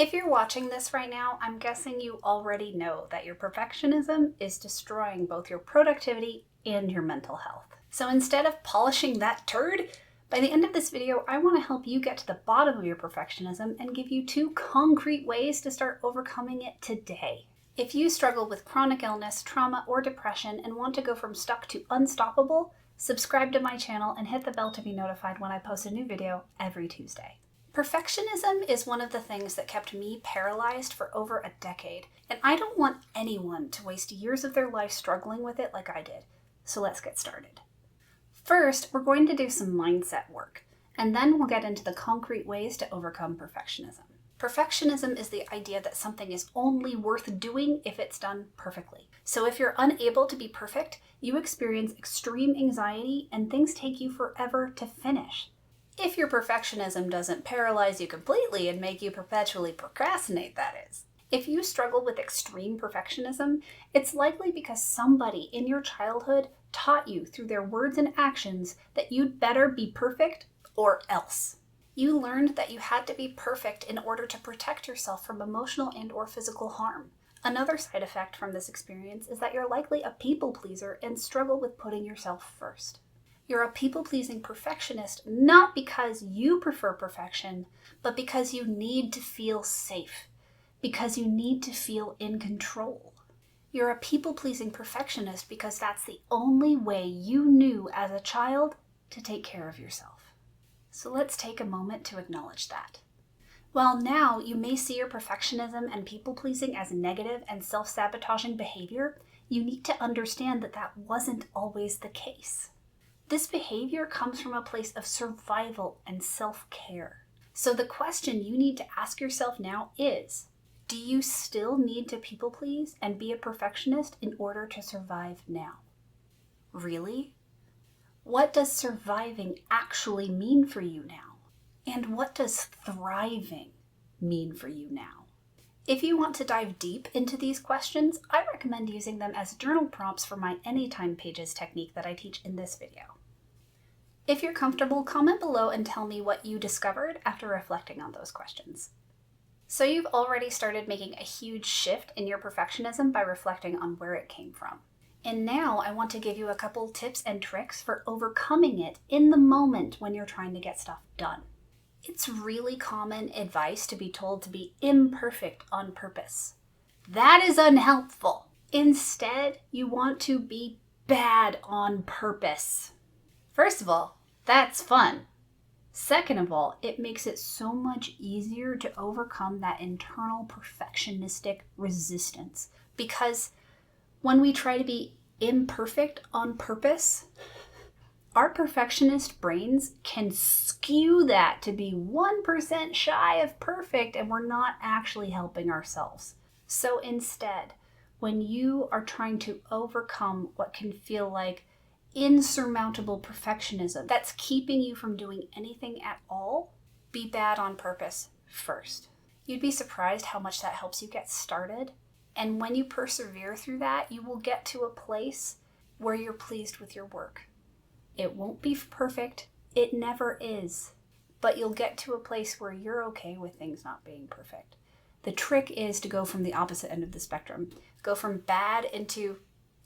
If you're watching this right now, I'm guessing you already know that your perfectionism is destroying both your productivity and your mental health. So instead of polishing that turd, by the end of this video, I want to help you get to the bottom of your perfectionism and give you 2 concrete ways to start overcoming it today. If you struggle with chronic illness, trauma, or depression and want to go from stuck to unstoppable, subscribe to my channel and hit the bell to be notified when I post a new video every Tuesday. Perfectionism is one of the things that kept me paralyzed for over a decade, and I don't want anyone to waste years of their life struggling with it like I did. So let's get started. First, we're going to do some mindset work, and then we'll get into the concrete ways to overcome perfectionism. Perfectionism is the idea that something is only worth doing if it's done perfectly. So if you're unable to be perfect, you experience extreme anxiety and things take you forever to finish. If your perfectionism doesn't paralyze you completely and make you perpetually procrastinate, that is. If you struggle with extreme perfectionism, it's likely because somebody in your childhood taught you through their words and actions that you'd better be perfect or else. You learned that you had to be perfect in order to protect yourself from emotional and/or physical harm. Another side effect from this experience is that you're likely a people pleaser and struggle with putting yourself first. You're a people-pleasing perfectionist not because you prefer perfection, but because you need to feel safe, because you need to feel in control. You're a people-pleasing perfectionist because that's the only way you knew as a child to take care of yourself. So let's take a moment to acknowledge that. While now you may see your perfectionism and people-pleasing as negative and self-sabotaging behavior, you need to understand that that wasn't always the case. This behavior comes from a place of survival and self-care. So the question you need to ask yourself now is, do you still need to people please and be a perfectionist in order to survive now? Really? What does surviving actually mean for you now? And what does thriving mean for you now? If you want to dive deep into these questions, I recommend using them as journal prompts for my Anytime Pages technique that I teach in this video. If you're comfortable, comment below and tell me what you discovered after reflecting on those questions. So you've already started making a huge shift in your perfectionism by reflecting on where it came from. And now I want to give you a couple tips and tricks for overcoming it in the moment when you're trying to get stuff done. It's really common advice to be told to be imperfect on purpose. That is unhelpful. Instead, you want to be bad on purpose. First of all, that's fun. Second of all, it makes it so much easier to overcome that internal perfectionistic resistance. Because when we try to be imperfect on purpose, our perfectionist brains can skew that to be 1% shy of perfect, and we're not actually helping ourselves. So instead, when you are trying to overcome what can feel like insurmountable perfectionism that's keeping you from doing anything at all, be bad on purpose first. You'd be surprised how much that helps you get started. And when you persevere through that, you will get to a place where you're pleased with your work. It won't be perfect. It never is. But you'll get to a place where you're okay with things not being perfect. The trick is to go from the opposite end of the spectrum. Go from bad into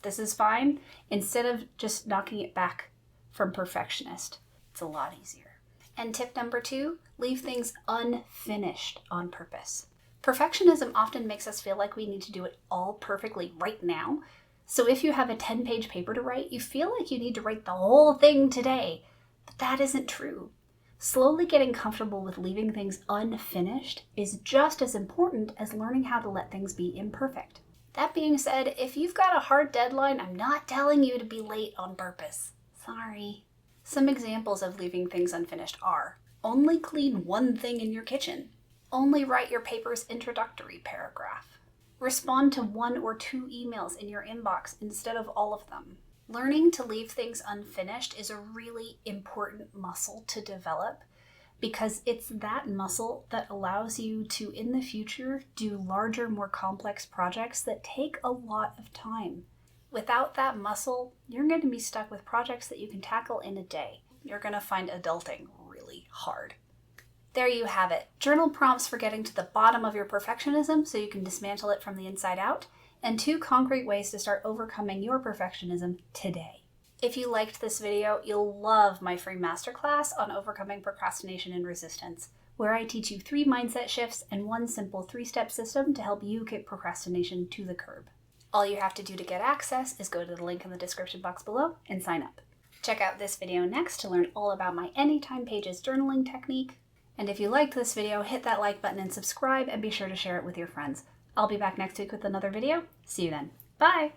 this is fine, instead of just knocking it back from perfectionist. It's a lot easier. And tip number 2, leave things unfinished on purpose. Perfectionism often makes us feel like we need to do it all perfectly right now. So if you have a 10-page paper to write, you feel like you need to write the whole thing today. But that isn't true. Slowly getting comfortable with leaving things unfinished is just as important as learning how to let things be imperfect. That being said, if you've got a hard deadline, I'm not telling you to be late on purpose. Sorry. Some examples of leaving things unfinished are: only clean one thing in your kitchen. Only write your paper's introductory paragraph. Respond to 1 or 2 emails in your inbox instead of all of them. Learning to leave things unfinished is a really important muscle to develop, because it's that muscle that allows you to, in the future, do larger, more complex projects that take a lot of time. Without that muscle, you're going to be stuck with projects that you can tackle in a day. You're going to find adulting really hard. There you have it. Journal prompts for getting to the bottom of your perfectionism so you can dismantle it from the inside out, and 2 concrete ways to start overcoming your perfectionism today. If you liked this video, you'll love my free masterclass on overcoming procrastination and resistance, where I teach you 3 mindset shifts and 1 simple 3-step system to help you kick procrastination to the curb. All you have to do to get access is go to the link in the description box below and sign up. Check out this video next to learn all about my Anytime Pages journaling technique. And if you liked this video, hit that like button and subscribe, and be sure to share it with your friends. I'll be back next week with another video. See you then. Bye!